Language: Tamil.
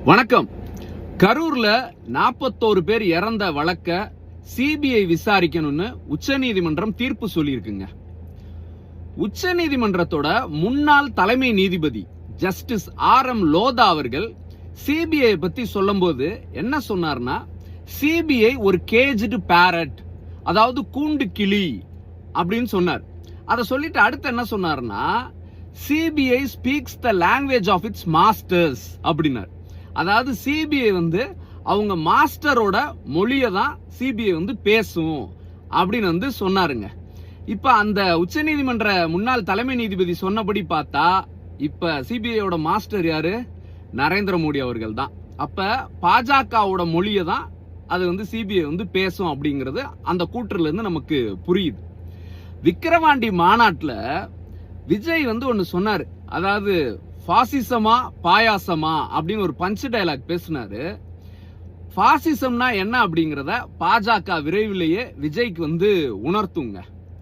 வணக்கம். கரூர்ல 41 பேர் இறந்த வழக்க சிபிஐ விசாரிக்கணும்னு உச்சநீதிமன்றம் தீர்ப்பு சொல்லியிருக்குங்க. உச்சநீதிமன்றத்தோட முன்னாள் தலைமை நீதிபதி ஜஸ்டிஸ் RM லோதா அவர்கள் சிபிஐ பத்தி சொல்லும்போது என்ன சொன்னார்னா, சிபிஐ ஒரு கேஜ்டு பேரட், அதாவது கூண்டு கிளி அப்படின்னு சொன்னார். அதை சொல்லிட்டு அடுத்து என்ன சொன்னார்னா, CBI speaks the language of its masters அப்படின்னார். அதாவது சிபிஐ அவங்க மாஸ்டரோட மொழியை தான் சிபிஐ பேசும் அப்படின்னு சொன்னாருங்க. இப்ப அந்த உச்சநீதிமன்ற முன்னாள் தலைமை நீதிபதி சொன்னபடி பார்த்தா இப்ப சிபிஐயோட மாஸ்டர் யாரு? நரேந்திர மோடி அவர்கள் தான். அப்ப பாஜகவோட மொழியை தான் அது சிபிஐ பேசும் அப்படிங்கிறது அந்த கூற்றுல இருந்து நமக்கு புரியுது. விக்கிரவாண்டி மாநாட்டுல விஜய் ஒன்னு சொன்னாரு. அதாவது பாசிசமா பாயாசமா அப்படின்னு ஒரு பஞ்ச் டயலாக் பேசினாரு. பாசிசம்னா என்ன அப்படிங்கறத பாஜக விரைவிலேயே விஜய்க்கு உணர்த்துங்க.